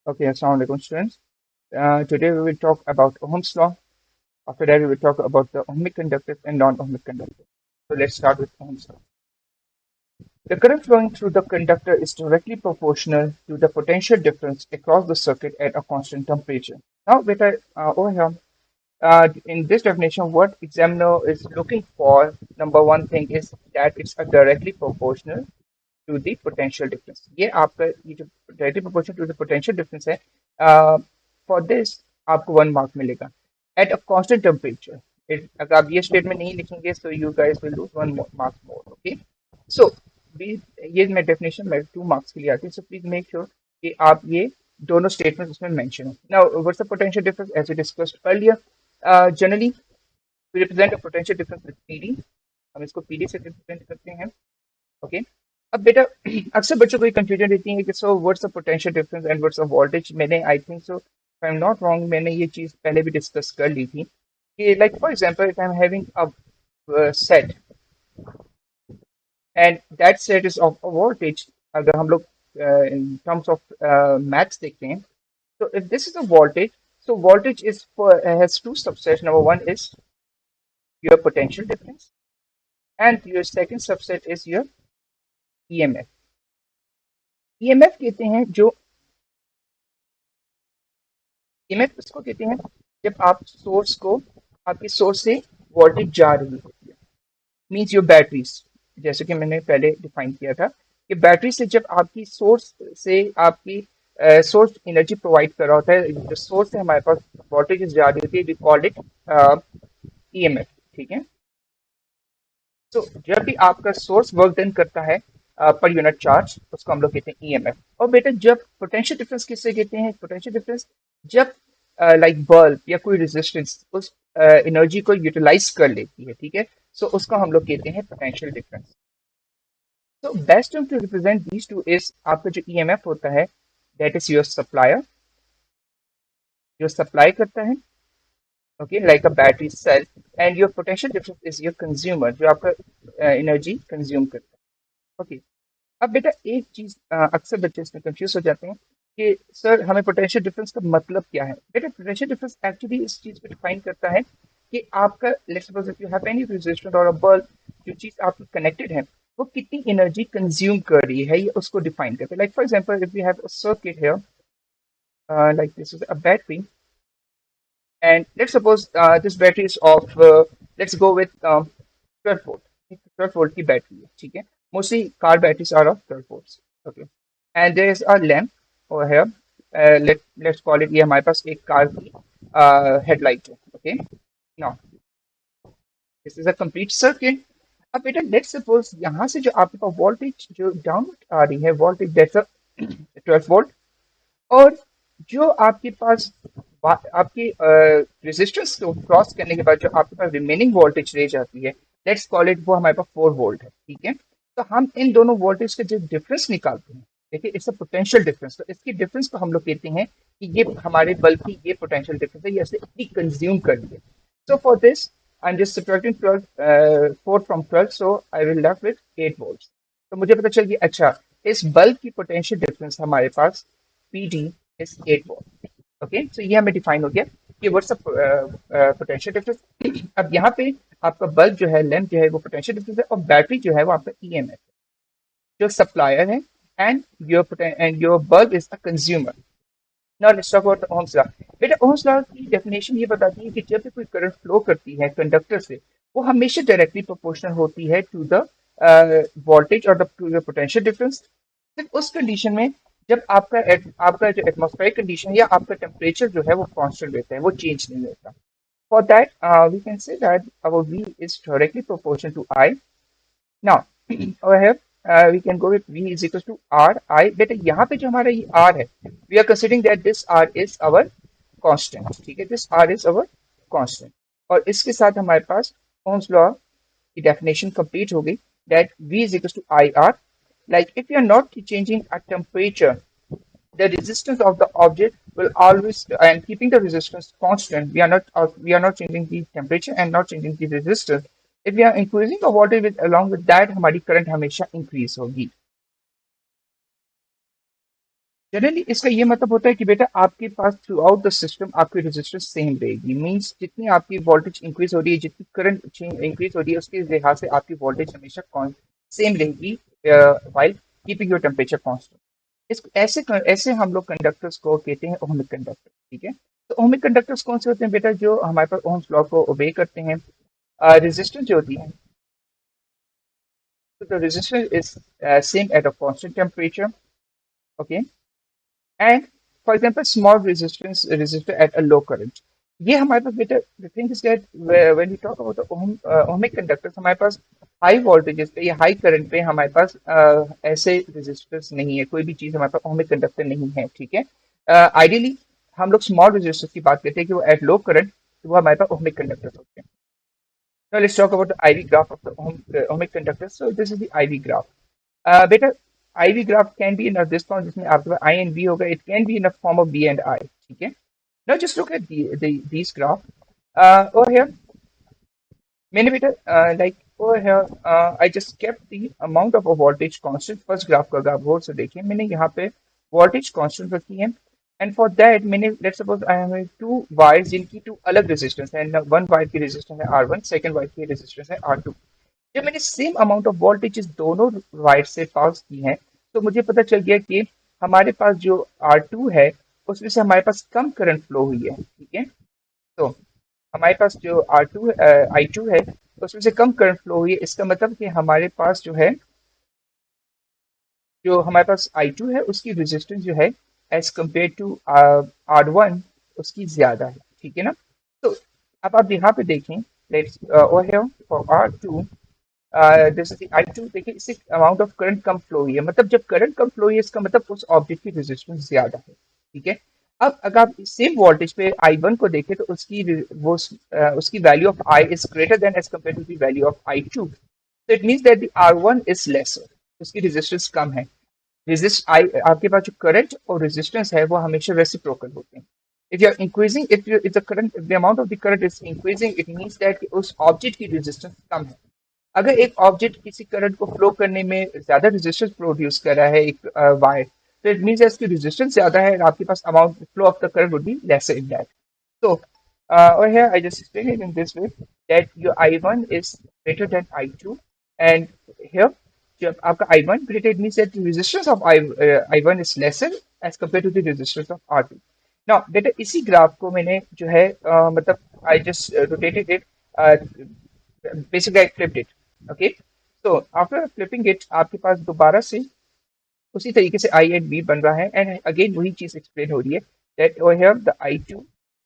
Okay, Assalamu alaikum students. Today we will talk about Ohm's law. After that, we will talk about the ohmic conductors and non-ohmic conductors. So let's start with Ohm's law. The current flowing through the conductor is directly proportional to the potential difference across the circuit at a constant temperature. Now, over here, in this definition, what examiner is looking for, number one thing is that it's a directly proportional to the potential difference. ये आपका ये जो directly proportional to the potential difference है, for this आपको 1 mark मिलेगा eight a constant temperature. अगर आप ये स्टेटमेंट नहीं लिखेंगे तो you guys will lose 1 mark more. Okay, so ये मैं डेफिनेशन में 2 मार्क्स के लिए आती है. सो प्लीज मेक श्योर कि आप ये दोनों स्टेटमेंट उसमें मेंशन हो. Now what's the potential difference as we discussed earlier. Generally we represent a potential difference with PD. हम इसको पीडी से रिप्रेजेंट करते हैं. ओके, अब बेटा अक्सर बच्चों को कंफ्यूजन रहती है कि so what's the potential difference and what's the voltage. मैंने I think so if I am not wrong मैंने ये चीज पहले भी डिस्कस कर ली थी कि like for example if I am having a set and that set is of a voltage. अगर हम लोग इन टर्म्स ऑफ मैथ्स देखते हैं तो if this is a voltage, so voltage is has two subsets. Number one is your potential difference and your second subset is your EMF. EMF कहते हैं जो EMF इसको कहते हैं जब आप सोर्स को आपकी सोर्स से वोल्टेज जा रही होती है. मीन्स योर बैटरीज, जैसे कि मैंने पहले डिफाइन किया था कि बैटरी से जब आपकी सोर्स से आपकी सोर्स एनर्जी प्रोवाइड कर रहा होता है, जो सोर्स से हमारे पास वोल्टेज जा रही होती है, वी कॉल इट EMF. ठीक है, तो जब भी आपका सोर्स वर्क डन करता है पर यूनिट चार्ज, उसको हम लोग कहते हैं ईएमएफ. और बेटा जब पोटेंशियल डिफरेंस किससे कहते हैं? पोटेंशियल डिफरेंस जब लाइक बल्ब या कोई रेजिस्टेंस उस एनर्जी को यूटिलाइज कर लेती है. ठीक है, सो उसको हम लोग कहते हैं पोटेंशियल डिफरेंस. तो best term to represent these two is आपका जो ईएमएफ होता है दैट इज योर सप्लायर, जो सप्लाई करता है. Okay, like a battery cell. And your potential difference is your consumer, जो आपका एनर्जी कंज्यूम करता है. ओके, अब बेटा एक चीज अक्सर बच्चे इसमें कंफ्यूज हो जाते हैं कि सर हमें पोटेंशियल डिफरेंस का मतलब क्या है. बेटा पोटेंशियल डिफरेंस एक्चुअली इस चीज को डिफाइन करता है कि आपका let's suppose if you have any resistance और अ बल्ब, जो चीज आपकी कनेक्टेड है वो कितनी एनर्जी कंज्यूम कर रही है, ये उसको डिफाइन करता है. Like for example if you have a circuit here, like this is a battery and let's suppose this battery is of let's go with 12 volt. 12 volt की बैटरी है. ठीक है, mostly car batteries are of 12 volts. Okay, and there is a lamp over here. Let's call it, ये हमारे पास एक car की headlight है. Okay, now this is a complete circuit. अब बेटा लेट्स सपोज यहाँ से जो आपके पास वोल्टेज जो डाउनवर्ड आ रही है, वोल्टेज दैट्स 12 वोल्ट, और जो आपके पास आपकी रेजिस्टेंस को क्रॉस करने के बाद जो आपके पास रिमेनिंग वोल्टेज रह जाती है, लेट्स कॉल इट, वो हमारे पास 4 वोल्ट है. ठीक है, तो हम इन दोनों वोल्टेज का जो डिफरेंस निकालते हैं, देखिए इट्स अ पोटेंशियल डिफरेंस. तो इसके डिफरेंस को हम लोग कहते हैं कि ये हमारे बल्ब की ये पोटेंशियल डिफरेंस है, ये ऐसे इतनी कंज्यूम कर लिया. So for this I am just subtracting 12 4 from 12, so I will left with 8 volts. तो मुझे पता चल गया अच्छा इस बल्ब की पोटेंशियल डिफरेंस हमारे पास PD is 8 volt. Okay, so ये हमें डिफाइन हो गया कि व्हाट्स पोटेंशियल डिफरेंस. अब यहाँ पे आपका बल्ब जो है, लैंप जो है, वो पोटेंशियल डिफरेंस है, और बैटरी जो है वो आपका EMF जो सप्लायर है, and your bulb is a consumer. Now let's talk about Ohm's law. बेटा ओम्स लॉ की डेफिनेशन ये बताती है कि जब भी कोई करंट फ्लो करती है कंडक्टर से, वो हमेशा डायरेक्टली प्रोपोर्शनल होती है टू द वोल्टेज और द पोटेंशियल डिफरेंस. सिर्फ उस कंडीशन में जब आपका जो एटमॉस्फेरिक कंडीशन या आपका टेम्परेचर जो है वो कांस्टेंट रहता है, वो चेंज नहीं होता. For that we can say that our V is directly proportional to I. Now over here we can go with V is equals to R I. बेटा यहाँ पे जो हमारा ये R है, we are considering that this R is our constant. ठीक है, this R is our constant. और इसके साथ हमारे पास Ohm's law की definition complete हो गई, that V is equals to IR. Like if you are not changing a temperature, the resistance of the object will always, and keeping the resistance constant, we are not changing the temperature and not changing the resistance. If we are increasing the voltage with along with that, हमारी current हमेशा increase होगी. Generally इसका ये मतलब होता है कि बेटा आपके pass through out the system आपकी रेजिस्टेंस सेम रहेगी। मींस जितनी आपकी वोल्टेज इंक्रीज हो रही है, जितनी करंट इंक्रीज हो रही है, उसके लिहाज से आपकी वोल्टेज हमेशा सेम रहेगी while keeping your temperature constant. इस ऐसे हम लोग कंडक्टर्स को कहते हैं ओहमिक कंडक्टर। ठीक है, तो ओहमिक कंडक्टर्स कौन से होते हैं बेटा? जो हमारे पास ओम्स लॉ को ओबे करते हैं। रेजिस्टेंस जो होती है, तो the resistance is same at a constant temperature. Okay, and for example small resistance resistor at a low current। ये हमारे पास बेटा the thing is that when we talk about ohmic conductors, हमारे पास हाई वोल्टेजेस पे या high current पे हमारे पास ऐसे रेजिस्टर्स नहीं है, कोई भी चीज हमारे पास ओहमिक कंडक्टर नहीं है। ठीक है, आइडियली हम लोग स्मॉल रेजिस्टर्स की बात करते हैं कि वो एट लो करंट, तो वो हमारे पास ओहमिक कंडक्टर्स होते हैं। Now let's talk about the IV graph of the ohmic conductor. So this is the IV graph. बेटा IV graph can be in a this form जिसमें आपके पास I and V होगा. It can be in a form of V and I. ठीक है. Now just look at these graph. Over here, मैंने बेटा like over here, I just kept the amount of a voltage constant. First graph का अगर आप गौर से देखिए, मैंने यहाँ पे voltage constant रखी है. एंड फॉर दैट मैंने let's suppose I have to wires जिनकी टू अलग रेजिस्टेंस है। वन वायर की रेजिस्टेंस है R1, सेकंड वायर की रेजिस्टेंस है R2। जब मैंने सेम अमाउंट ऑफ वोल्टेज दोनों वायर से पास की है, तो मुझे पता चल गया कि हमारे पास जो R2 है उसमें से हमारे पास कम करंट फ्लो हुई है। ठीक है, तो हमारे पास जो R2 I2 है उसमें से कम करंट फ्लो हुई है। इसका मतलब कि हमारे पास जो हमारे पास I2 है उसकी रेजिस्टेंस जो है एज कम्पेयर टू R1 उसकी ज्यादा है। ठीक है ना? तो अब आप यहाँ पे देखें, let's over here for R2, जैसे I2 देखिए, इससे amount of current come flow हुई है। मतलब जब करंट कम फ्लो हुई है, इसका मतलब उस ऑब्जेक्ट की रेजिस्टेंस ज्यादा है। ठीक है, अब अगर आप सेम वोल्टेज पे I1 को देखें तो उसकी value of I is greater than as compare to the value of I2। तो it means that the R1 is lesser, उसकी रेजिस्टेंस कम है। आपके पास जो करंट और रेजिस्टेंस है वो हमेशा रेसिप्रोकल होते हैं। If you are increasing, if the current, the amount of the current is increasing, it means that उस ऑब्जेक्ट की रेजिस्टेंस कम है। अगर एक ऑब्जेक्ट किसी करंट को फ्लो करने में ज्यादा रेजिस्टेंस प्रोड्यूस कर रहा है, एक वायर, तो इट मींस इसकी रेजिस्टेंस ज्यादा है और आपके पास amount flow of the current would be lesser in that. So, over here I just explain it in this way that your I1 is greater than I2, and here जब आपका I1 greater, it means that the resistance of I1 is lesser as compared to the resistance of R2. Now बेटा इसी graph को मैंने जो है मतलब I just rotated it, uh, basically I flipped it. Okay, so after flipping it आपके पास दोबारा से उसी तरीके से I and V बन रहा है, एंड अगेन वही चीज एक्सप्लेन हो रही है that over here the I2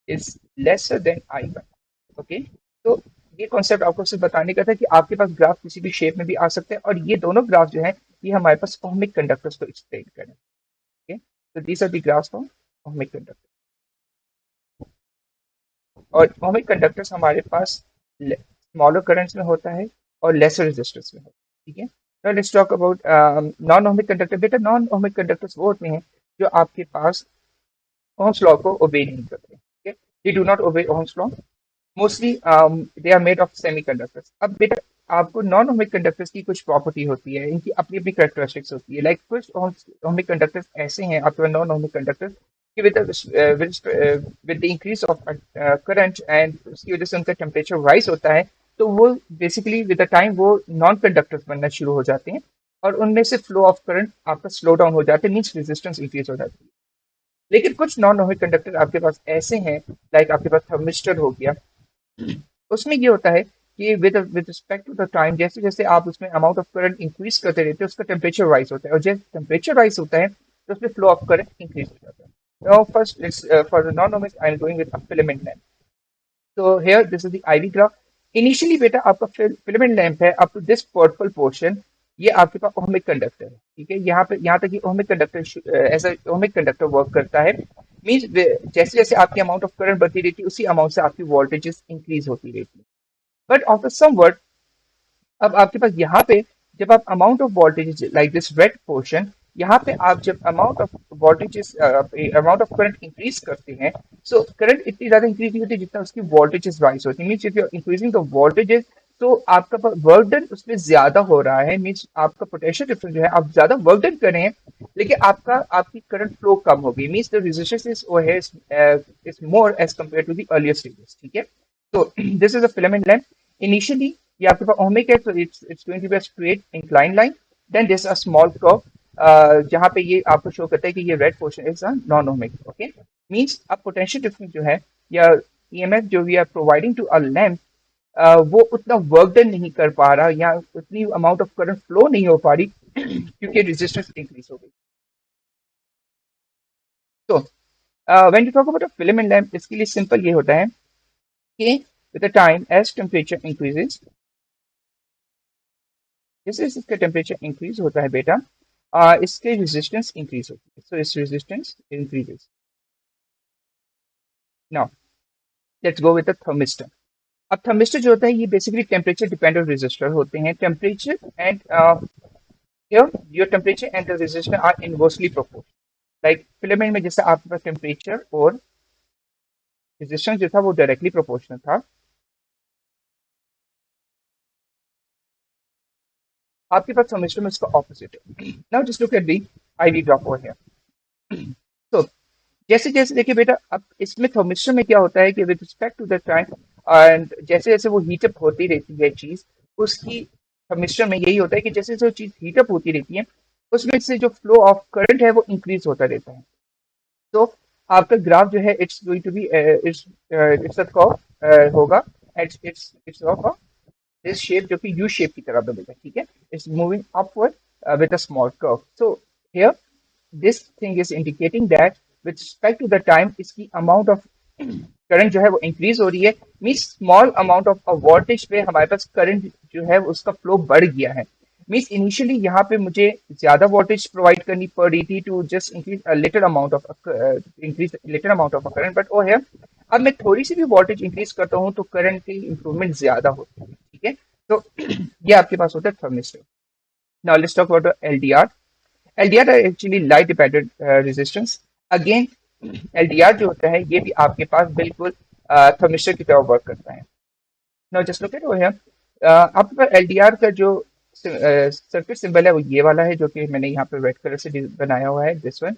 is lesser than I1। Okay, तो ये कॉन्सेप्ट आपको सिर्फ बताने का था कि आपके पास ग्राफ किसी भी शेप में भी आ सकते हैं, और ये दोनों ग्राफ जो है ये हमारे पास ओहमिक कंडक्टर्स को एक्सप्लेन करें। ओके, तो these are the graphs for ohmic conductor. और ओहमिक कंडक्टर्स हमारे पास स्मॉलर करंट्स में होता है और लेसर रेजिस्टेंस में होता है। ठीक है, now let's talk about non ohmic conductor. बेटा नॉन ओहमिक कंडक्टर्स वो होते हैं जो आपके पास ओम्स लॉ को ओबे नहीं करते। ठीक है, they do not obey Ohm's law. Mostly they are made of semiconductors. अब बेटा आपको नॉन ओमिक कंडक्टर्स की कुछ प्रॉपर्टी होती है, इनकी अपनी अपनी कैरेक्टरिस्टिक्स होती है। लाइक कुछ ओमिक कंडक्टर्स ऐसे हैं आपके नॉन ओमिक कंडक्टर्स कि with the increase of current and उसकी वजह से उनका टेम्परेचर राइज होता है, तो वो बेसिकली विद द टाइम वो नॉन कंडक्टर्स बनना शुरू हो जाते हैं, और उनमें से फ्लो ऑफ करंट आपका स्लो डाउन हो जाता है, मीन्स रेजिस्टेंस इंक्रीज हो जाती है। लेकिन कुछ नॉन ओमिक कंडक्टर आपके पास ऐसे हैं, लाइक आपके पास थर्मिस्टर हो गया। उसमें ये होता है कि with respect to the time, जैसे जैसे आप उसमें अमाउंट ऑफ करंट इंक्रीज करते रहते हैं, उसका टेम्परेचर राइज होता है, और जैसे टेम्परेचर राइज होता है तो उसमें फ्लो ऑफ करंट इंक्रीज हो जाता है। Now first let's for the non-ohmic I am going with a filament lamp. So here this is the IV graph. Initially बेटा आपका फिलामेंट लैंप है up to this purple portion, ये आपके पास ohmic conductor है। ठीक है, यहाँ पे यहाँ तक कि ओहमिक कंडक्टर ऐसा ओहमिक कंडक्टर वर्क करता है। मींस जैसे जैसे आपकी अमाउंट ऑफ करंट बढ़ती रहती है, उसी अमाउंट से आपकी वोल्टेजेस इंक्रीज होती रहती है। बट आफ्टर सम वर्ड, अब आपके पास यहाँ पे जब आप amount of voltage like this red portion, यहाँ पे आप जब amount of voltages amount of current increase करते हैं, सो करंट इतनी ज्यादा इंक्रीज नहीं होती जितना उसकी वोल्टेजेस राइज होती है। Means if you are increasing the voltages, तो आपका वर्क डन उसमें ज्यादा हो रहा है, मीन्स आपका पोटेंशियल डिफरेंस जो है आप ज्यादा वर्क डन कर रहे हैं, लेकिन आपकी करंट फ्लो कम होगी, means the resistance is more as compare to the earlier stages, ठीक है। तो this is a filament lamp. Initially ये आपके पास ओमिक है, तो it's going to be a straight incline line, then this a small curve, जहाँ पे ये आपको शो करता है कि ये red portion is a non ohmic, okay. Means अब पोटेंशियल डिफरेंस जो है या ईएमएफ जो we are providing to a lamp, वो उतना वर्क डन नहीं कर पा रहा या उतनी अमाउंट ऑफ करंट फ्लो नहीं हो पा रही क्योंकि रेजिस्टेंस इंक्रीज हो गई। तो when you talk about a filament lamp, इसके लिए सिंपल ये होता है कि with the time as temperature increases, जैसे जैसे इसका टेम्परेचर इंक्रीज होता है बेटा, इसके रेजिस्टेंस इंक्रीज होती है, सो इस resistance increases. Now let's go with the thermistor. अब थर्मिस्टर जो होता है ये बेसिकली टेम्परेचर डिपेंडेंट रेजिस्टर होते हैं। Temperature and here your temperature and the resistor are inversely proportional, like filament में जैसे आपके पास टेम्परेचर और रेजिस्टेंस जो था वो डायरेक्टली प्रोपोर्शनल था, आपके पास थर्मिस्टर में इसका ऑपोजिट है। Now just look at the IV drop over here. तो जैसे जैसे देखिए बेटा, अब इसमें थर्मिस्टर में क्या होता है कि with respect to the time and जैसे जैसे वो हीटअप होती रहती है चीज, उसकी थर्मिस्टर में यही होता है कि जैसे जैसे वो चीज हीटअप होती रहती है, उसमें से जो फ्लो ऑफ करंट है वो इंक्रीज होता रहता है। तो आपका ग्राफ जो है it's going to be it's it's curve होगा, इट्स ऑफ दिस शेप जो कि यू शेप की तरह बनेगा, ठीक है। It's moving upward with a small curve. So here this thing is indicating that with respect to the time इसकी amount of current जो है वो इंक्रीज हो रही है, means small amount of voltage पे हमारे पास करंट जो है उसका फ्लो बढ़ गया है। मीन्स इनिशियली यहाँ पे मुझे ज्यादा वोल्टेज प्रोवाइड करनी पड़ रही थी to just increase little amount of increase little amount of current, but ओ है अब मैं थोड़ी सी भी वोल्टेज इंक्रीज करता हूँ तो करंट की इंप्रूवमेंट ज्यादा होती है, ठीक है। तो ये आपके पास होता है thermistor. Now let's talk about LDR. LDR actually light dependent resistance. Again LDR जो होता है ये भी आपके पास बिल्कुल थर्मिस्टर की तरह वर्क करता है। Now just look at over here, आपके पास एलडीआर का जो सर्किट सिंबल है वो ये वाला है, जो कि मैंने यहाँ पे रेड कलर से बनाया हुआ है, this one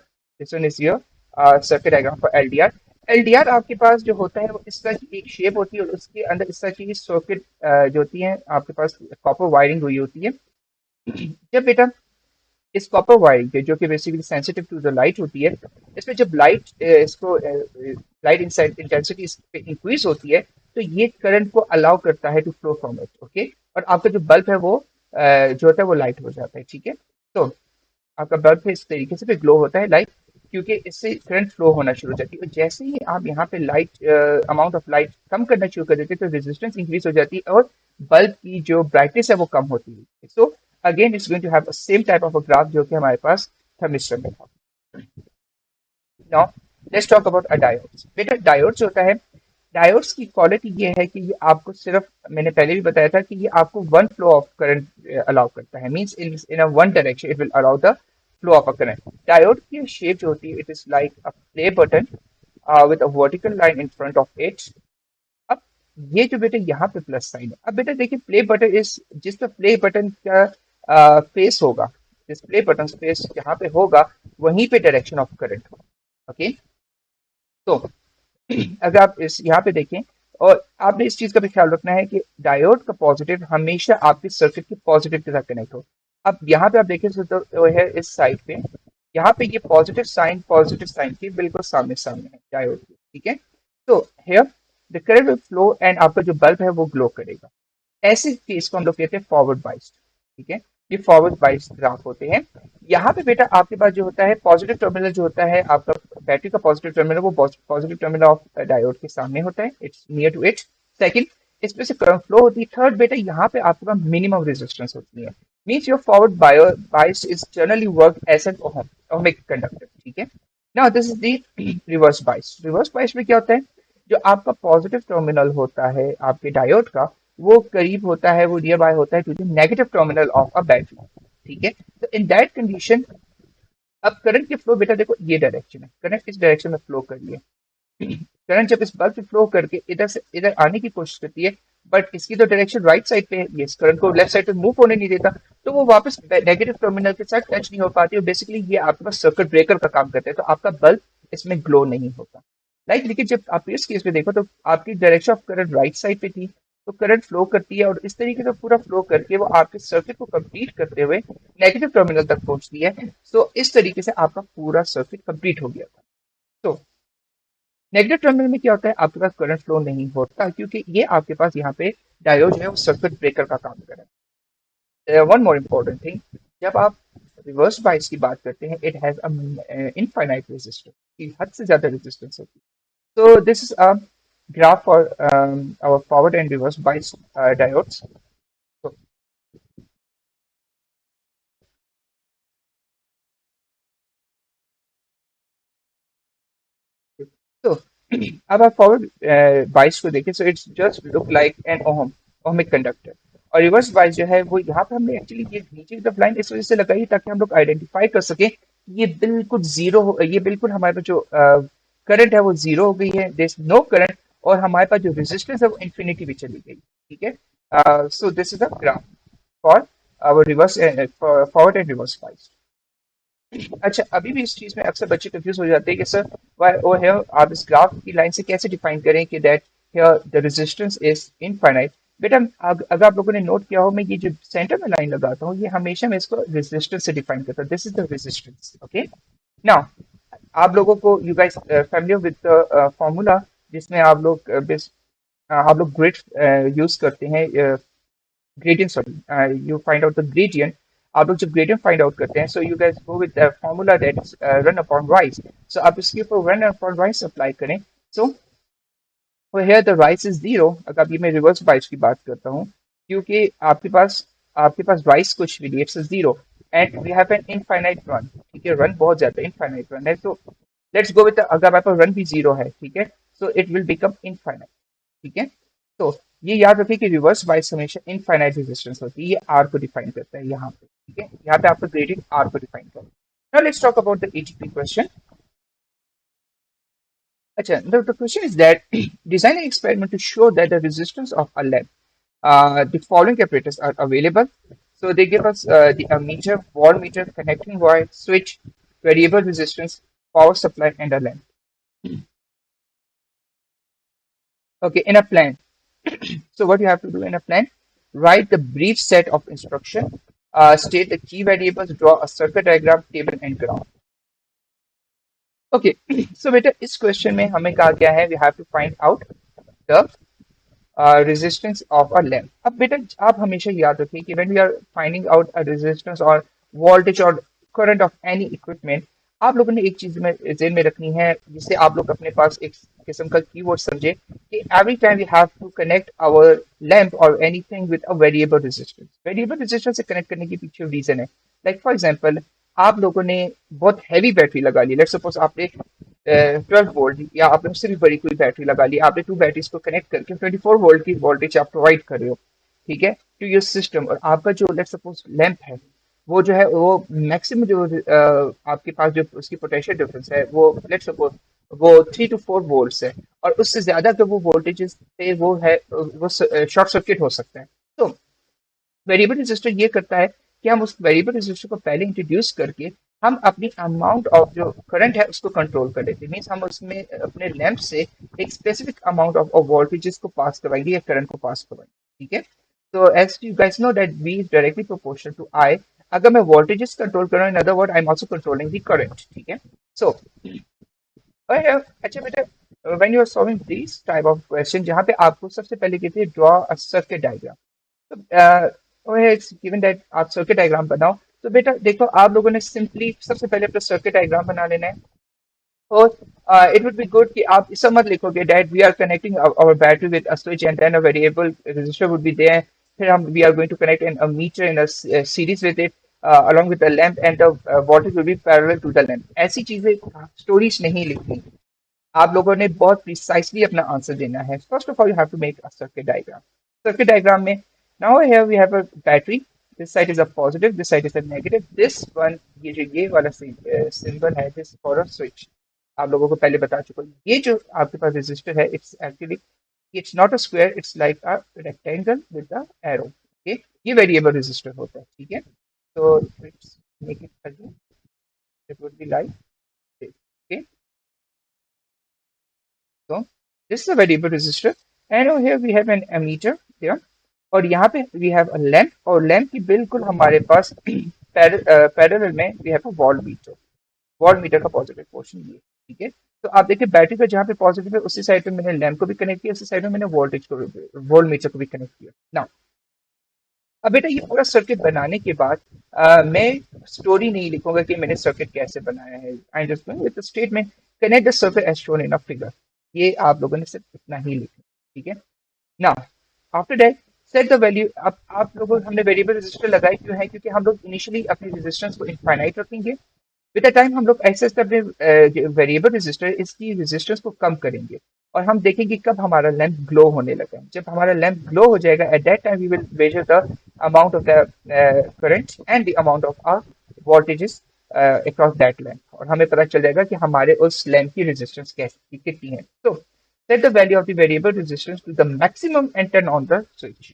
is your circuit diagram for LDR. LDR आपके पास जो होता है वो इस तरह की एक शेप होती है और उसके अंदर इस तरह की सर्किट जो होती है आपके पास कॉपर वायरिंग हुई होती है। जब बेटा इस कॉपर वायरिंग पे जो कि basically sensitive to the light होती है, इसमें जब लाइट इंटेंसिटी इस पे इंक्रीज होती है तो ये करंट को अलाउ करता है to flow from it, okay. और आपका जो बल्ब है वो जो होता है वो लाइट हो जाता है, ठीक है। तो आपका बल्ब इस तरीके से ग्लो होता है लाइट, क्योंकि इससे करंट फ्लो होना शुरू हो जाती है। और जैसे ही आप यहाँ पे लाइट अमाउंट ऑफ लाइट कम करना शुरू कर देते हैं तो रेजिस्टेंस इंक्रीज हो जाती है और बल्ब की जो ब्राइटनेस है वो कम होती है। So again it's going to have same type of a graph जो कि हमारे पास थर्मिस्टर में था। Now let's talk about a diodes. बेटा डायोड्स होता है, डायोड्स की क्वालिटी ये है कि ये आपको सिर्फ, मैंने पहले भी बताया था कि ये आपको one flow of current allow करता है, means in a one direction it will allow the flow of a current. Diode की शेप जो होती है it is like a play button with a vertical line in front of it. अब ये जो बेटा यहाँ पे प्लस साइन है, अब बेटा देखिए प्ले बटन इज, जिस पे प्ले बटन का फेस होगा, जिस प्ले बटन फेस जहाँ पे होगा वहीं पे डायरेक्शन ऑफ करंट होगा, ओके। तो अगर आप इस यहाँ पे देखें, और आपने इस चीज का भी ख्याल रखना है कि डायोड का पॉजिटिव हमेशा आपके सर्किट के पॉजिटिव के साथ कनेक्ट हो। अब यहाँ पे आप देखें तो है इस साइड पे, यहाँ पे ये पॉजिटिव साइन के बिल्कुल सामने सामने है डायोड के, ठीक है। तो here the current will flow and आपका जो बल्ब है वो ग्लो करेगा। ऐसे केस को हम लोग कहते हैं फॉरवर्ड बाइस्ड, ठीक है। ये फॉरवर्ड बाइस्ड ग्राफ होते हैं। यहाँ पे बेटा आपके पास जो होता है पॉजिटिव टर्मिनल जो होता है आपका बैटरी का पॉजिटिव टर्मिनल, वो पॉजिटिव टर्मिनल ऑफ डायोड के सामने होता है, it's near to it. Second, इसमें से करंट फ्लो होती है। थर्ड बेटा यहाँ पे आपके पास मिनिमम रेजिस्टेंस होती है, means your forward bias is generally work as an ohmic conductor, ठीक है। Now this is the reverse bias. Reverse bias में क्या होता है, जो आपका पॉजिटिव टर्मिनल होता है आपके डायोड का, वो करीब होता है, वो नियर बाय होता है to the negative terminal of a battery, ठीक है। तो इन दैट कंडीशन अब करंट की फ्लो बेटा देखो ये डायरेक्शन है, करंट इस डायरेक्शन में फ्लो कर रही है। करंट जब इस बल्ब से फ्लो करके इधर से इधर आने की कोशिश करती है, बट इसकी तो डायरेक्शन राइट साइड पे है, ये इस करंट को लेफ्ट साइड पे मूव होने नहीं देता, तो वो वापस नेगेटिव टर्मिनल के साथ टच नहीं हो पाती, और बेसिकली ये आपके पास सर्किट ब्रेकर का काम करता है, तो आपका बल्ब इसमें ग्लो नहीं होता। लेकिन जब आप इस केस में देखो तो आपकी direction of current right side पे थी, तो करंट फ्लो करती है और इस तरीके से पूरा फ्लो करके वो आपके सर्किट को कंप्लीट करते हुए नेगेटिव टर्मिनल तक पहुंचती है। तो इस तरीके से आपका पूरा सर्किट कंप्लीट हो गया था। तो नेगेटिव टर्मिनल में क्या होता है, आपके पास करंट फ्लो नहीं होता, क्योंकि ये आपके पास यहाँ पे डायोड जो है वो सर्किट ब्रेकर का काम कर रहा है। वन मोर इम्पोर्टेंट थिंग, जब आप रिवर्स बायस की बात करते हैं, इट हैज इनफाइनाइट रेजिस्टेंस, की हद से ज्यादा रेजिस्टेंस होती है। So this is a graph for our forward and reverse bias diodes. So, so अब आप फॉरवर्ड बाइस को देखें, so it's just look like an ohmic conductor, और रिवर्स बाइस जो है वो यहाँ पे हमने एक्चुअली ये नीचे की तरफ लाइन इस वजह से लगाई ताकि हम लोग आइडेंटिफाई कर सके कि ये बिल्कुल जीरो, ये बिल्कुल हमारे पास जो करंट है वो जीरो हो गई है, देयर इज नो करंट, और हमारे पास जो रेजिस्टेंस है वो इंफिनिटी भी चली गई, ठीक है। So this is the graph for our reverse forward and reverse bias. अच्छा, अभी भी इस चीज में अक्सर बच्चे कंफ्यूज हो जाते हैं कि सर वाई ओ है, आप इस ग्राफ की लाइन से कैसे डिफाइन करें कि that here the resistance is infinite. बेटा अगर आप लोगों ने नोट किया हो, मैं ये जो सेंटर में लाइन लगाता हूँ, ये हमेशा मैं इसको रेजिस्टेंस से डिफाइन करता हूँ, this is the resistance, okay. Now आप लोगों को, you guys familiar with the formula, जिसमें आप लोग ग्रिड यूज करते हैं, gradient, sorry, you find out the gradient. आप लोग जब gradient find out करते हैं, so you guys go with the formula that is run upon rise. So आप इसके ऊपर run upon rise apply करें, so over here the rise is zero। अगर अभी मैं reverse bias की बात करता हूँ, क्योंकि आपके पास rise कुछ भी नहीं, it's a zero and we have an infinite run, ठीक है, run बहुत ज्यादा infinite run है, so let's go with the, अगर हमारे पास run भी zero है, ठीक है, so it will become infinite, ठीक है। तो ये याद रखिए कि रिवर्स बाइस हमेशा इनफाइनाइट रेजिस्टेंस होती है, ये आर को डिफाइन करता है यहाँ पे, ठीक है, यहाँ पे आपको ग्रेडियंट आर को डिफाइन करता है। Now let's talk about the ATP question. अच्छा, the question is that design an experiment to show that the resistance of a lamp, the following apparatus are available. So they give us the ammeter, voltmeter, connecting wire, switch, variable resistance, power supply, and a lamp. Okay, in a plan, so what you have to do in a plan, write the brief set of instruction, state the key variables, draw a circuit diagram, table and graph. Okay, so बेटा इस question में हमें कहा गया है, we have to find out the resistance of a lamp। अब बेटा आप हमेशा याद रखिए कि when we are finding out a resistance or voltage or current of any equipment, आप लोगों ने एक चीज में ज़हन में रखनी है, जिसे आप लोग अपने पास एक किस्म का कीवर्ड समझे, कि every time we have to connect our lamp or anything with a variable resistance। variable resistance से कनेक्ट करने के पीछे रीजन है, लाइक फॉर एग्जांपल आप लोगों ने बहुत हैवी बैटरी लगा ली, लेट्स सपोज आपने 12 वोल्ट या आपने उससे भी बड़ी कोई बैटरी लगा ली, आपने टू बैटरीज को कनेक्ट करके 24 वोल्ट की वोल्टेज आप प्रोवाइड कर रहे हो, ठीक है, टू योर सिस्टम, और आपका जो लेट्स सपोज लैंप है वो जो है वो मैक्सिमम जो आपके पास जो उसकी पोटेंशियल डिफरेंस है वो लेट्स सपोज वो 3 to 4 वोल्ट्स है, और उससे ज्यादा अगर वो वोल्टेजेस पे वो है वो शॉर्ट सर्किट हो सकता है। तो वेरिएबल रजिस्टर ये करता है कि हम उस वेरिएबल रजिस्टर को पहले इंट्रोड्यूस करके हम अपनी अमाउंट ऑफ जो करंट है उसको कंट्रोल कर लेते हैं, मीन्स हम उसमें अपने लैंप से एक स्पेसिफिक अमाउंट ऑफ वोल्टेजेस को पास करवाएंगे या करंट को पास करवाएंगे, ठीक है। तो as you guys know that V is directly proportional to I। अगर मैं वोल्टेजेस कंट्रोल कर रहा हूँ, in other word I am also controlling the current, ठीक है। सो अच्छा बेटा, when you are solving this type of question, जहाँ पे आपको सबसे पहले कहते हैं ड्रॉ अ सर्किट डायग्राम, तो इट्स गिवन दैट आप सर्किट डायग्राम बनाओ। तो बेटा देखो, आप लोगों ने सिंपली सबसे पहले अपना सर्किट डायग्राम बना लेना है, और इट वुड बी गुड कि आप इस मत लिखोगे that we are connecting our battery with a switch and then a variable register would be there, फिर हम we are going to connect in a meter in a series with it along with the lamp and the voltage will be parallel to the lamp। ऐसी चीजें stories नहीं लिखनी, आप लोगों ने बहुत प्रिसाइसली अपना आंसर देना है। First of all you have to make a circuit diagram. Circuit diagram में now here we have a battery, this side is a positive, this side is a negative, this one, ये जो ये वाला symbol है, this for a switch, आप लोगों को पहले बता चुका हूँ। ये जो आपके पास रेजिस्टर है, it's actually it's not a square, it's like a rectangle with a arrow. Okay, ये वेरिएबल रेजिस्टर होता है, ठीक है। तो let's make it again, it would be like this. Okay, so this is a variable resistor, and over here we have an ammeter there, और यहाँ पे we have a lamp, और लैंप की बिल्कुल हमारे पास पैरेलल में we have a volt meter. Volt meter का पॉजिटिव पोर्शन ये, ठीक है। तो आप देखिए बैटरी का जहाँ पे पॉजिटिव है उसी साइड पे मैंने लैंप को भी कनेक्ट किया, उसी साइड में मैंने वोल्टेज को वोल्ट मीटर को भी कनेक्ट किया ना। अब बेटा ये पूरा सर्किट बनाने के बाद मैं स्टोरी नहीं लिखूंगा कि मैंने सर्किट कैसे बनाया है। I just going with the statement, connect the circuit as shown in a figure. ये आप लोगों ने सिर्फ इतना ही लिखना, ठीक है ना। After that set the value. अब आप लोगों, हमने वेरिएबल रेजिस्टर लगाई क्यों है, क्योंकि हम लोग इनिशियली अपनी रेजिस्टेंस को इनफाइनाइट रखेंगे। विद द टाइम हम लोग ऐसे ऐसे अपने वेरिएबल रेजिस्टर इसकी रेजिस्टेंस को कम करेंगे, और हम देखेंगे कब हमारा लैंप ग्लो होने लगा है। जब हमारा लैंप ग्लो हो जाएगा, at that time we will measure the amount of the current and the amount of our voltages across that lamp, और हमें पता चल जाएगा कि हमारे उस लैंप की रेजिस्टेंस कैसी कितनी है। तो set the value of the variable resistance to the maximum and turn on the switch,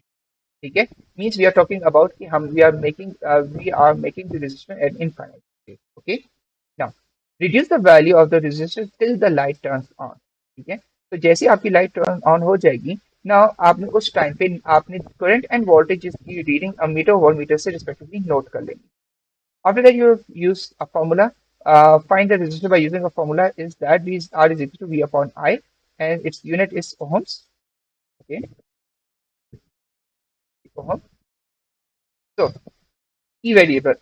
ठीक है। Means we are talking about कि हम we are making the resistance at infinite. Okay, now reduce the value of the resistance till the light turns on, ठीक है। तो जैसे आपकी light turn on हो जाएगी, नाउ आपने उस टाइम पे आपने करंट एंड वोल्टेज की रीडिंग मीटर वोल्ट मीटर से रिस्पेक्टिवली नोट कर लेंगे। After that you use a formula, find the resistor by using a formula is that V is R is equal to V upon I, and its unit is ohms. Okay, ohm. So key variable,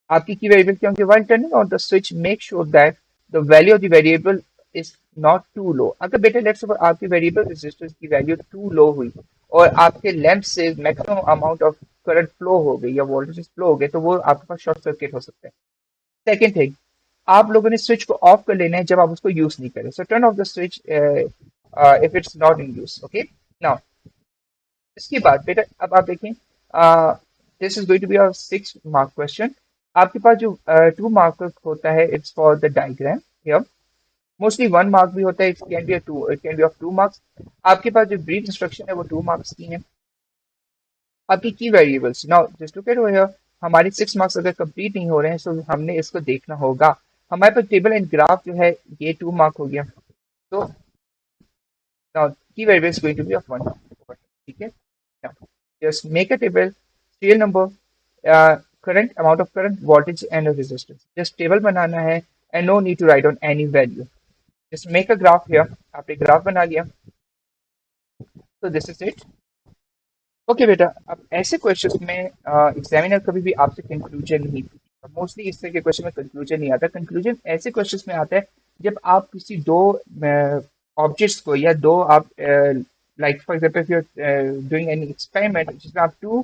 आपकी की variable क्या होंगे, one turning on the switch make sure that the value of the variable is not too low. अगर बेटा let's suppose आपकी variable resistance की value too low हुई और आपके लैंप से maximum amount of current flow हो गई या वोल्टेज फ्लो हो गए, तो वो आपके पास शॉर्ट सर्किट हो सकता है। सेकेंड थिंग, आप लोगों ने स्विच को ऑफ कर लेना है जब आप उसको यूज नहीं करें। So turn off the switch if it's not in use. Okay, now इसके बाद बेटा अब आप देखें, this is going to be a 6 mark question. आपके पास जो 2 मार्क होता है it's for the diagram here, mostly 1 mark भी होता है, it can be a two, it can be of 2 marks. आपके पास जो ब्रीफ इंस्ट्रक्शन है वो 2 मार्क्स की है। आपकी की variables, now just look eight here, हमारी 6 मार्क्स अगर कंप्लीट नहीं हो रहे हैं तो हमने इसको देखना होगा। हमारे पास टेबल एंड ग्राफ जो है ये 2 मार्क हो गया। तो नाउ की variable is going to be of 1 mark, ठीक है। Now, just make a table, serial number, current, amount of current, voltage, and a resistance. Just table बनाना है, and no need to write on any value. Just make a graph here. आपने graph बना लिया, so this is it. Okay बेटा, अब ऐसे question में examiner कभी भी आपसे कंक्लूजन नहीं पूछता। मोस्टली इस तरह के क्वेश्चन में कंक्लूजन नहीं आता। कंक्लूजन ऐसे क्वेश्चन में आता है जब आप किसी दो ऑब्जेक्ट्स को या दो आप like for example if you are doing any experiment जिसमें आप टू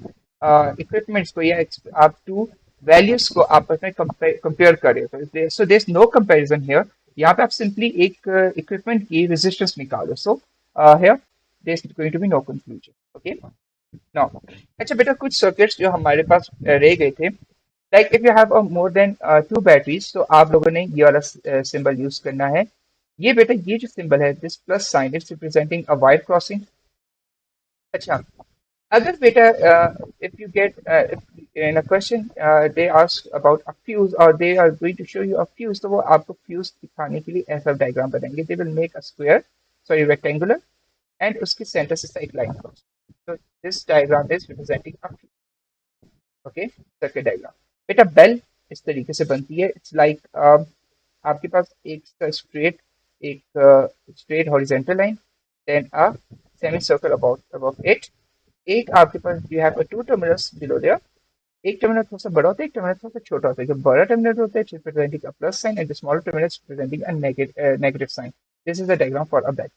इक्विपमेंट्स को या आप टू वैल्यूज को आपस में कंपेयर करें, so there is no comparison here. यहाँ पे आप सिंपली एक इक्विपमेंट की रेजिस्टेंस निकालो। So here there is going to be no conclusion. Okay, now अच्छा बेटा, कुछ सर्किट्स जो हमारे पास रह गए थे, like if you have more than 2 batteries, तो आप लोगों ने ये वाला सिंबल यूज करना है। ये बेटा ये जो सिंबल है this plus sign, it's representing a wire crossing. अच्छा, अगर बेटा if you get in a question they ask about a fuse और they are going to show you a fuse, तो वो आपको फ्यूज दिखाने के लिए ऐसा डायग्राम बनाएंगे। They will make a square, sorry rectangular, and उसके सेंटर से एक line cross. So this diagram is representing a fuse. Okay, circuit diagram. बेटा बेल इस तरीके से बनती है। इट्स लाइक आपके पास एक स्ट्रेट, एक straight horizontal line, then a semi circle about above it. एक आपके पास you have a 2 terminals below there. एक टर्मिनल थोड़ा सा बड़ा होता है, एक टर्मिनल थोड़ा सा छोटा होता है। जो बड़ा टर्मिनल होता है representing a plus sign, and the smaller terminal representing a negative sign. This is the diagram for a bell.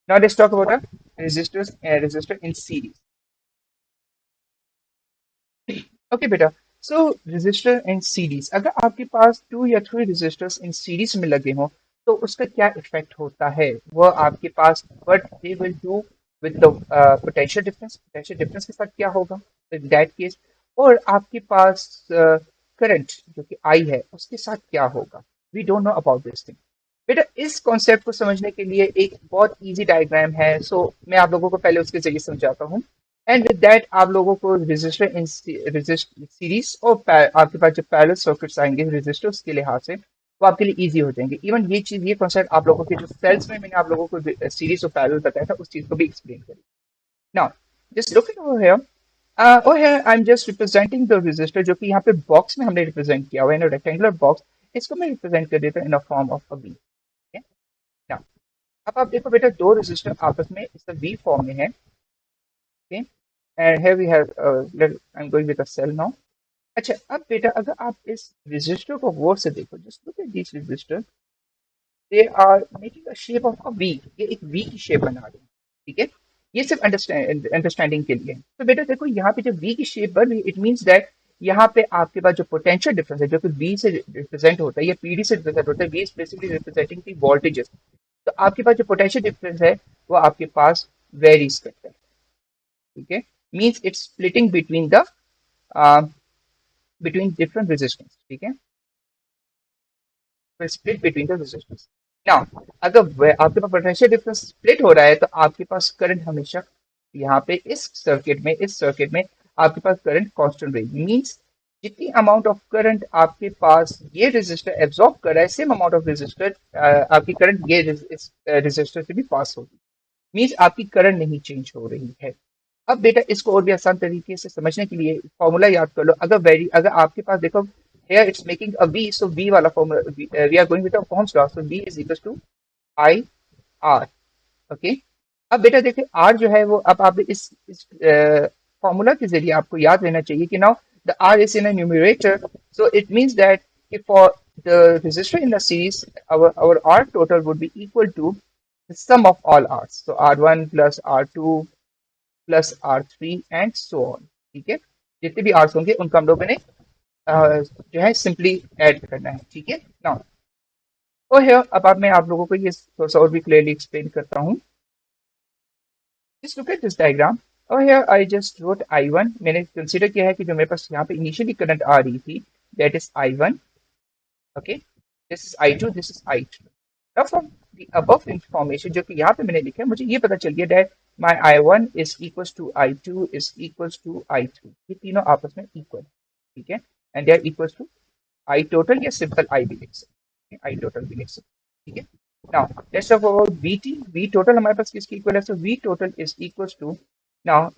Now let's talk about a resistor in series. Okay बेटा, सो रेजिस्टर इन सीरीज, अगर आपके पास 2 या 3 resistors in series में लगे हों तो उसका क्या इफेक्ट होता है, वह आपके पास what they will do with the potential difference के साथ क्या होगा इन दैट केस, और आपके पास करंट जो कि आई है उसके साथ क्या होगा। We don't know about this thing. बेटा इस कॉन्सेप्ट को समझने के लिए एक बहुत इजी डायग्राम है, सो मैं आप लोगों को पहले उसके जरिए समझाता हूँ। एंड विद दैट आप लोगों को रजिस्टर इन सीरीज और आपके पास जो पैरेलल सर्किट्स आएंगे रजिस्टर्स के लिहाज से वो आपके लिए इजी हो जाएंगे। इवन ये चीज, ये कॉन्सेप्ट आप लोगों के जो सेल्स में मैंने आप लोगों को सीरीज और पैरेलल बताया था उस चीज को भी एक्सप्लेन करें। Now just look over here, over here I am just representing the register जो कि यहाँ पे बॉक्स में हमने रिप्रेजेंट किया हुआ है, इन रेक्टेंगुलर बॉक्स। इसको मैं रिप्रेजेंट कर देता हूँ in a form of a V. Now अब आप देखो बेटा, दो रेजिस्टर आपस में इस वी फॉर्म में है। Okay, and here we have I am going with a cell now. अच्छा अब बेटा अगर आप इस रेजिस्टर को गौर से देखो, just look at this resistor, they are making a shape of a V. ये एक वी की शेप बना रहे हैं, ठीक है। ये सिर्फ अंडरस्टैंडिंग के लिए है। तो बेटा देखो यहाँ पे जब वी की शेप बन रही है, इट मीन्स दैट यहाँ पे आपके पास जो पोटेंशियल डिफरेंस है जो कि वी से रिप्रेजेंट होता है या पीडी से रिप्रेजेंट होता है, V is basically representing the voltages. तो आपके पास जो पोटेंशियल डिफरेंस है वो आपके पास वेरीज करता है, ठीक है। Means it's splitting between different resistance, ठीक है। Split between the resistance. Now अगर आपके पास पोटेंशियल डिफरेंस स्प्लिट हो रहा है तो आपके पास करंट हमेशा यहाँ पे इस सर्किट में आपके पास करंट कांस्टेंट रहेगी। मींस जितनी अमाउंट ऑफ करंट आपके पास ये रेजिस्टर एब्जॉर्ब कर रहा है, सेम अमाउंट ऑफ रेजिस्टर आपकी करंट ये रेजिस्टर से भी पास होगी। मींस आपकी करंट नहीं चेंज हो रही है। अब बेटा इसको और भी आसान तरीके से समझने के लिए फॉर्मूला याद कर लो। अगर आपके पास देखो, here it's making a v, so v वाला formula, we are going with a Ohm's law, so v is equals to I R, okay. अब बेटा देखिए R जो है वो, अब आप इस फॉर्मूला के जरिए आपको याद रहना चाहिए कि now the R is in a numerator, so it means that if for the resistor in the series, our R total would be equal to the sum of all R's, so R1 plus R2 plus R3 and so on, ठीक है। जितने भी hours होंगे उनका हम लोगों ने जो है सिंपली ऐड करना है, ठीक है। नाउ और है, अब मैं आप लोगों को ये थोड़ा सा और भी क्लियरली एक्सप्लेन करता हूँ। Just look at this diagram. और here I just wrote I1। मैंने कंसीडर किया है कि जो मेरे पास यहाँ पे इनिशियली करंट आ रही थी that is I1, okay. This is I2, this is I2। अब फ्रॉम द अबव इंफॉर्मेशन जो कि यहाँ पे मैंने लिखा है, मुझे ये पता चल गया that my I1 is equals to I2 is equals to I3। ये तीनों आपस में इक्वल, ठीक है। And they are equals to I total या सिंपल आई भी लिख सकते हैं, आई टोटल भी लिख सकते हैं, ठीक है। Now let's talk about VT. V total हमारे पास किसकी इक्वल है? So V total is equals to, now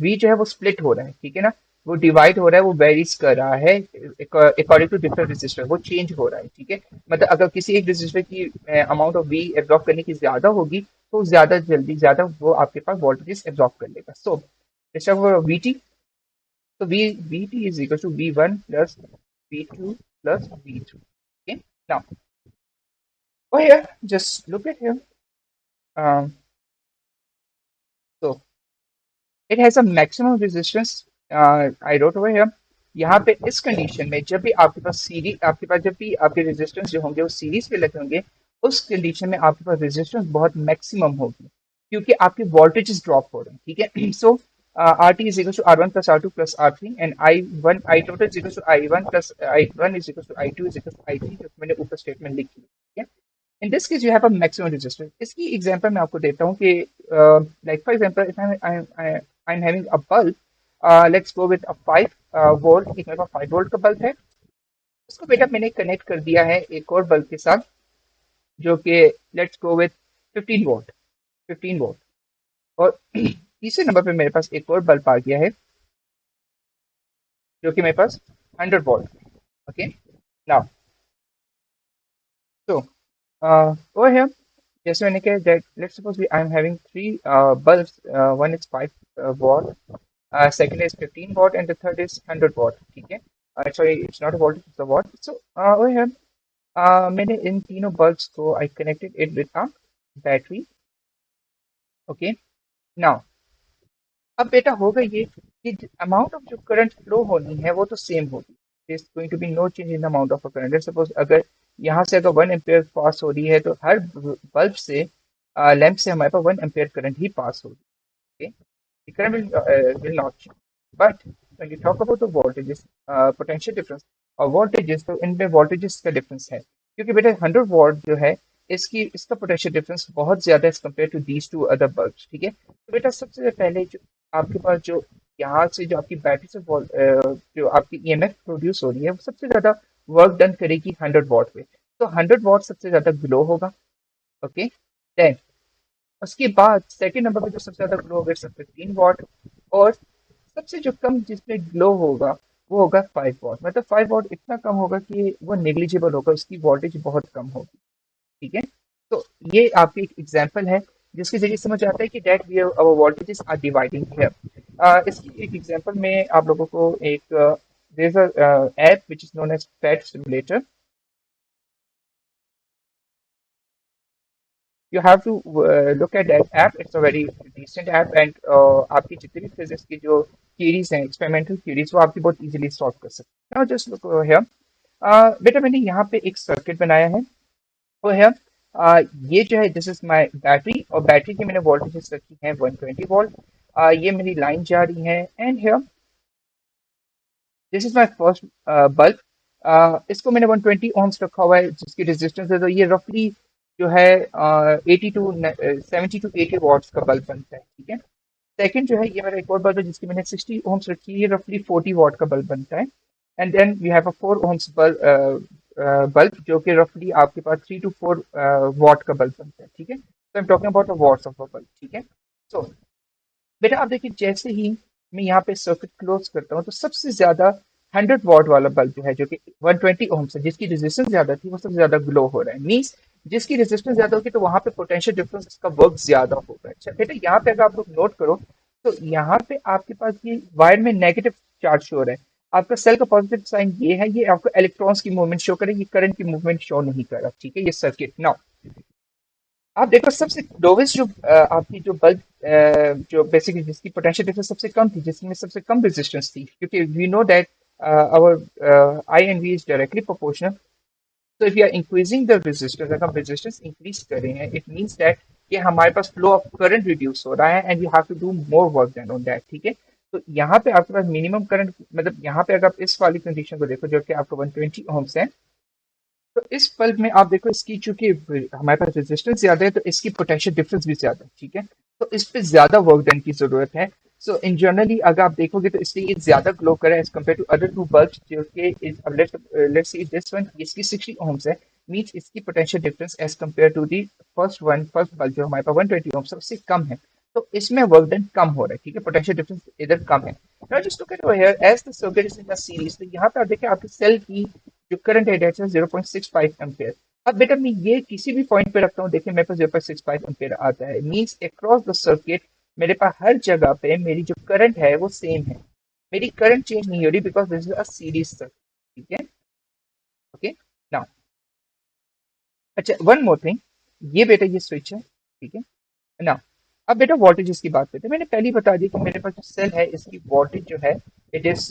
V जो है वो स्प्लिट हो रहा है, ठीक है ना, वो डिवाइड हो रहा है, वो वेरीज कर रहा है अकॉर्डिंग टू डिफरेंट रेजिस्टर, वो चेंज हो रहा है, ठीक है। मतलब अगर किसी एक रेजिस्टर की अमाउंट ऑफ वी एब्जॉर्ब करने की ज्यादा होगी तो ज्यादा जल्दी ज्यादा वो आपके पास वोल्टेजेस एब्जॉर्ब कर लेगा। So let's talk about VT. So VT is equal to V1 plus V2 plus V3. Okay. Now, oh here, just look at here. Um, so it has a maximum resistance. I wrote over here. यहाँ पे इस condition में जब भी आपके पास series, आपके पास जब भी आपके रेजिस्टेंस जो होंगे वो सीरीज पे लगे होंगे, उस कंडीशन में आपके पास रेजिस्टेंस बहुत मैक्सिमम होगी क्योंकि आपके वोल्टेजेस ड्रॉप हो रहे हैं, ठीक है। So R T is equal to R1 plus R2 plus R3 and I total is equal to I1 plus I1 is equal to I2 is equal to I3, जो मैंने ऊपर स्टेटमेंट लिखी है, ठीक है। In this case you have a maximum resistance. इसकी example मैं आपको देता हूँ कि like for example if I am having a bulb, let's go with a 5 volt. एक मेरे पास 5 वोल्ट का बल्ब है, उसको बेटा मैंने कनेक्ट कर दिया है एक और बल्ब के साथ जो कि let's go with 15 volt, 15 volt. और तीसरे नंबर पे मेरे पास एक और बल्ब आ गया है जो कि मेरे पास 100 volt, okay. Now so over here, जैसे मैंने कहा that let's suppose I am having three bulbs, one is 5 watt, second is 15 watt and the third is 100 watt, ठीक है। Sorry, it's not a volt, it's a watt। So over here मैंने इन तीनों bulbs को I connected it with a battery, okay। Now अब बेटा होगा ये कि अमाउंट ऑफ जो करंट फ्लो होनी है वो तो सेम होगी, there is going to be no change in the amount of current. Let's suppose अगर यहाँ से अगर 1 एम्पेयर पास हो रही है तो हर बल्ब से लैंप से हमारे पास 1 एम्पेयर करंट ही पास होगी, okay? The current will not change. But when you talk about the voltages, potential difference और voltages, तो इनमें voltages का डिफरेंस है क्योंकि बेटा 100 वॉट जो है इसकी इसका पोटेंशियल डिफरेंस बहुत ज्यादा as compare to these two other bulbs, ठीक है। तो बेटा सबसे पहले जो आपके पास जो यहाँ से जो आपकी बैटरी से जो आपकी ईएमएफ प्रोड्यूस हो रही है वो सबसे ज्यादा वर्क डन करेगी 100 वॉट पे। तो 100 वॉट सबसे ज्यादा ग्लो होगा। ओके, देन उसके बाद सेकंड नंबर पे जो सबसे ज्यादा ग्लो होगा इट्स 15 वॉट। और सबसे जो कम जिसमें ग्लो होगा वो होगा 5 वॉट। मतलब 5 वॉट इतना कम होगा कि वो नेग्लिजिबल होगा, उसकी वोल्टेज बहुत कम होगी, ठीक है। तो ये आपकी एक एग्जांपल है जिसके जरिए समझ आता है कि that we our voltages are dividing here. इसकी एक एग्जांपल में आप लोगों को एक there is a app which is known as pad simulator. You have to look at that app. It's a very decent app and आपकी जितनी भी फिजिक्स की जो theories हैं, experimental theories, वो आपकी बहुत easily solve कर सकते हैं। Now just look over here. बेटा मैंने यहाँ पे एक सर्किट बनाया है। वो है ये जो है दिस इज माय बैटरी, और बैटरी की मैंने वोल्टेज रखी है 120 वोल्ट। ये मेरी लाइन जा रही है and here this is my first bulb. इसको मैंने 120 ohms रखा हुआ है जिसकी रेजिस्टेंस है, तो ये रफली जो है 80 टू 70 टू 80 वॉट्स का बल्ब बनता है, ठीक है। सेकंड जो है ये मेरा एक और बल्ब है जिसकी मैंने 60 ohms रखी है, ये रफली 40 वॉट का बल्ब बनता है। And then we have a 4 ohms bulb जो कि रफली आपके पास 3 टू 4 वॉट का बल्ब बनता है, ठीक है। तो I am talking about the watts of a bulb, ठीक है। सो बेटा आप देखिए जैसे ही मैं यहाँ पे सर्किट क्लोज करता हूँ तो सबसे ज्यादा 100 वॉट वाला बल्ब जो है जो कि 120 ohms है जिसकी रेजिस्टेंस ज्यादा थी वो सबसे ज्यादा ग्लो हो रहा है। मीन्स जिसकी रेजिस्टेंस ज्यादा होगी तो वहां पे पोटेंशियल डिफरेंस इसका वर्क ज्यादा होगा। अच्छा बेटा यहाँ पे अगर आप लोग नोट करो तो यहाँ पे आपके पास ये वायर में नेगेटिव चार्ज शो हो रहा है। आपका सेल का पॉजिटिव साइन ये है, ये आपको इलेक्ट्रॉन्स की मूवमेंट शो करे, ये करंट की मूवमेंट शो नहीं कर रहा, ठीक है। ये सर्किट नाउ आप देखो सबसे लोवेस्ट जो आपकी जो बल्ब जो बेसिकली जिसकी पोटेंशियल डिफरेंस सबसे कम थी, जिसमें सबसे कम रेजिस्टेंस थी, क्योंकि we know that our I and V is directly proportional. तो if you are increasing the resistance, अगर हम रेजिस्टेंस इंक्रीज कर रहे हैं इट मींस दैट कि हमारे पास फ्लो ऑफ करंट रिड्यूस हो रहा है and you have to do more work then on that, ठीक है। तो यहाँ पे आपके पास मिनिमम करंट, मतलब यहाँ पे अगर आप इस वाली कंडीशन को देखो जो कि आपको 120 ohms है, तो इस बल्ब में आप देखो इसकी चूंकि हमारे पास रेजिस्टेंस ज्यादा है तो इसकी पोटेंशियल डिफरेंस भी ज्यादा है, ठीक है। तो इस पे ज्यादा वर्क डन की जरूरत है। सो इन जनरली अगर आप देखोगे तो इसलिए ये ज्यादा ग्लो करे as compare to other two bulbs जो कि लेट्स सी दिस वन, इसकी 60 ohms है। मींस इसकी potential difference as compare to the first bulb जो हमारे पास 120 ohms है उससे कम है। तो इसमें वर्क डन कम हो रहा है, ठीक है, पोटेंशियल डिफरेंस इधर कम है। Now just look at over here as the circuit is in the series, तो यहाँ पे आप देखिए आपके सेल की जो करंट है डेट है 0.65 एम्पेयर। अब बेटा मैं ये किसी भी पॉइंट पे रखता हूँ, देखिए मेरे पास 0.65 एम्पेयर आता है। मींस अक्रॉस द सर्किट मेरे पास हर जगह पे मेरी जो करंट है वो सेम है, मेरी करंट चेंज नहीं हो रही because this is a series circuit, ठीक है। ओके, नाउ अच्छा वन मोर थिंग, ये बेटा ये स्विच है, ठीक है ना। अब बेटा वोल्टेज की बात करते हैं। मैंने पहले ही बता दिया कि मेरे पास जो सेल है इसकी वोल्टेज जो है इट इज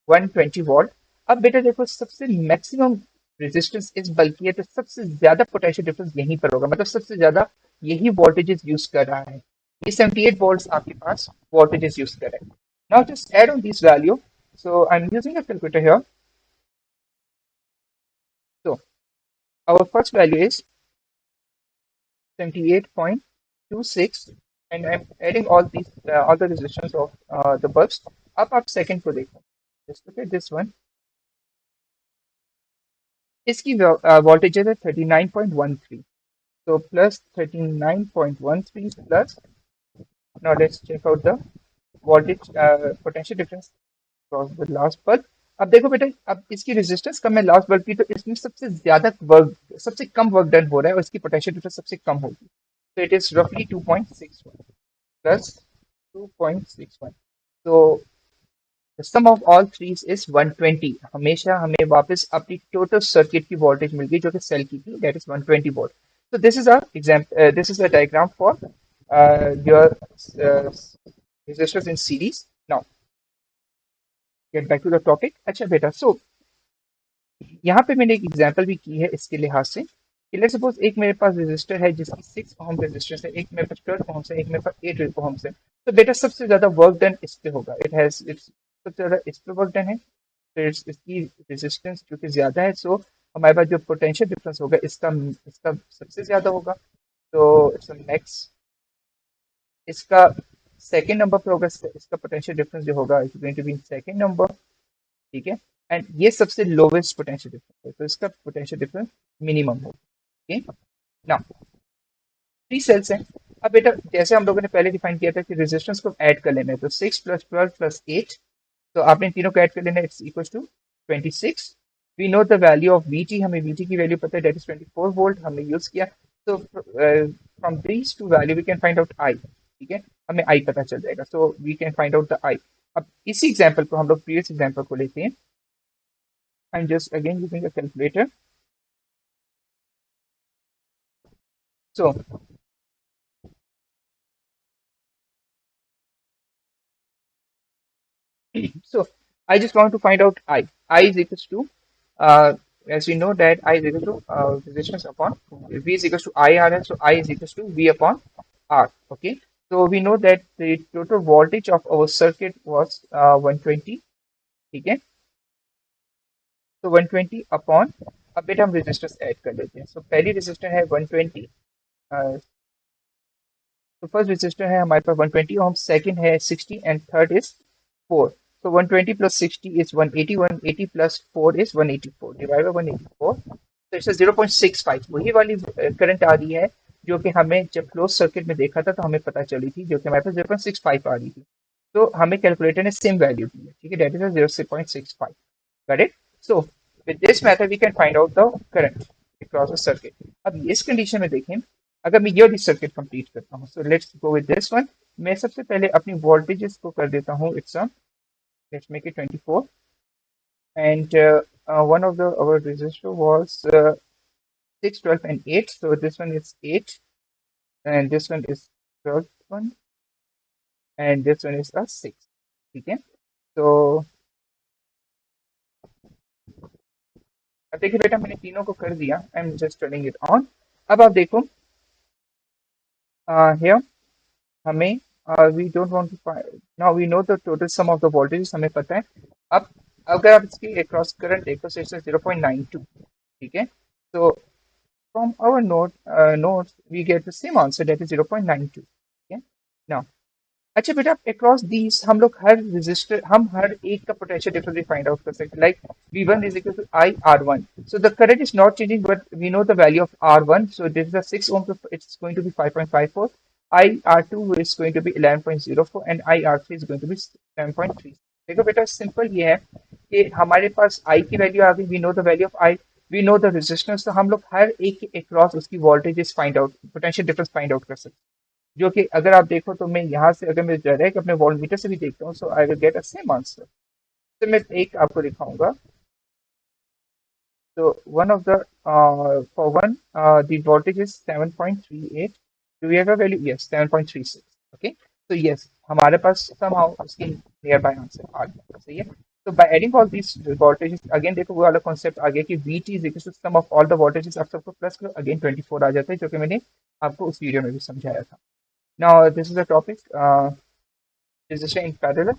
120 वॉट। अब बेटा देखो सबसे मैक्सिमम रेजिस्टेंस इस बल्ब की है तो सबसे ज्यादा पोटेंशियल डिफरेंस यहीं पर होगा, मतलब सबसे ज्यादा यही वोल्टेजेस यूज कर रहा है। ये 78 वोल्ट्स आपके पास वोल्टेजेस यूज कर रहा है। Now just add on this value, so I am using a calculator here. So our first value is 78.26 and I'm adding all the resistance of the bulbs. अब आप सेकंड को देखो, just look at this one। इसकी voltage है 39.13, so plus 39.13 plus, now let's check out the voltage potential difference across the last bulb। अब देखो बेटा अब इसकी रेजिस्टेंस कम है लास्ट बल्ब की, तो इसमें सबसे ज्यादा वर्क, सबसे कम वर्क डन हो रहा है और इसकी पोटेंशियल डिफरेंस सबसे कम होगी। तो इट इज रफली 2.61 प्लस 2.61। तो the sum of all threes is 120। हमेशा हमें वापस अपनी टोटल सर्किट की वोल्टेज मिल गई जो कि सेल की थी, that is 120 volt. So this is a example. This is a diagram for your resistors in series. Now get back to the topic। अच्छा बेटा सो यहाँ पे मैंने एक एग्जांपल भी की है इसके लिहाज से कि लेट्स सपोज एक मेरे पास रेजिस्टर है जिसकी 6 ओम रेजिस्टेंस है, एक मेरे पास 12 ओम है, एक मेरे पास 8 ओम है। तो बेटा सबसे ज्यादा वर्क डन इस पे होगा, इट्स सबसे ज्यादा इस पे वर्क डन है। फिर इसकी रेजिस्टेंस जो कि ज्यादा है, सो हमारे पास जो पोटेंशियल डिफरेंस होगा इसका इसका सबसे ज्यादा होगा। तो इट्स नेक्स्ट, इसका सेकेंड नंबर पर होगा, इसका पोटेंशियल डिफरेंस जो होगा it's going to be second number. ठीक है। एंड ये सबसे लोवेस्ट पोटेंशियल डिफरेंस है, तो इसका पोटेंशियल डिफरेंस मिनिमम होगा। ओके। नाउ थ्री सेल्स हैं। अब बेटा जैसे हम लोगों ने पहले डिफाइन किया था कि रेजिस्टेंस को ऐड कर लेना है, तो 6 + 12 + 8, तो आपने तीनों को ऐड कर लेना है, it's equal to 26। We know the value of V T, हमें वी टी की वैल्यू पता है, दैट इज 24 वोल्ट, हमने यूज किया। तो from these two value we can find out I. ठीक है, हमें आई पता चल जाएगा, so we can find out the I. अब इसी एग्जाम्पल को हम लोग प्रीवियस एग्जाम्पल को लेते हैं। आई am just again using a calculator. So so I just want to find out I. I is equals to, as we know that I is equal to resistance upon V is equals to IRL. So I is equals to V upon R. Okay. So we know that the total voltage of our circuit was 120. Okay. So 120 upon, अब बेटा हम resistors add कर लेते हैं। So पहली resistor है 120। तो first resistor है हमारे पास 120 ओम, सेकंड है 60 and third is 4। so 120 plus 60 is 180, 180 plus 4 is 184, divide by 184, तो इससे 0.65 वही वाली करंट आ रही है जो कि हमें जब क्लोज सर्किट में देखा था तो हमें पता चली थी, जो कि हमारे पास 0.65 आ रही थी। तो हमें कैलकुलेटर ने सेम वैल्यू दी है, ठीक है, that is 0.65। Correct. So with this method we can find out the current across the circuit. अब इस कंडीशन में देखें, अगर मैं ये वाली सर्किट कंप्लीट करता हूँ, so let's go with this one. मैं सबसे पहले अपनी वोल्टेजेस को कर देता हूँ, it's let's make it 24, and one of the our resistor was 6, 12 and 8, so this one is 8 and this one is 12 one and this one is a 6। ठीक है। तो अब देखिए बेटा, मैंने तीनों को कर दिया, I am just turning it on. अब आप देखो here हमें we don't want to find, now we know the total sum of the voltages, हमें पता है। अब अगर आप इसकी अक्रॉस करंट देखो, so it's 0.92। ठीक है। तो from our notes we get the same answer, that is 0.92। okay now, अच्छा बेटा, अक्रॉस दीज हम लोग हर रेजिस्टर, हम हर एक का पोटेंशियल डिफरेंस फाइंड आउट कर सकते हैं, like V1 is equal to IR1, so the current is not changing but we know the value of R1, so this is a 6 ohm, so it's going to be 5.54, IR2 is going to be 11.04 and IR3 is going to be 7.3। देखो बेटा, simple ये है कि हमारे पास I की value आ गई, we know the value of I, we know the resistance, तो हम लोग हर एक के अक्रॉस उसकी voltages find out, potential difference find out कर सकते हैं। जो कि अगर आप देखो तो मैं यहाँ से अगर मैं डायरेक्ट अपने वोल्टमीटर से भी देखता हूँ, so I will get a same answer. तो मैं एक आपको दिखाऊंगा। So one of the for one the voltage is 7.38। Do we have a value? Yes, 7.36। Okay, so yes, हमारे पास somehow उसकी नियर बाय आंसर आ गया, सही है। तो by adding all these voltages, again देखो वो वाला कॉन्सेप्ट आ गया कि VT is equal to sum of all the voltages, आप सबको प्लस करो, अगेन 24 आ जाता है, जो कि मैंने आपको उस वीडियो में भी समझाया था। Now this is the topic, resistor in parallel।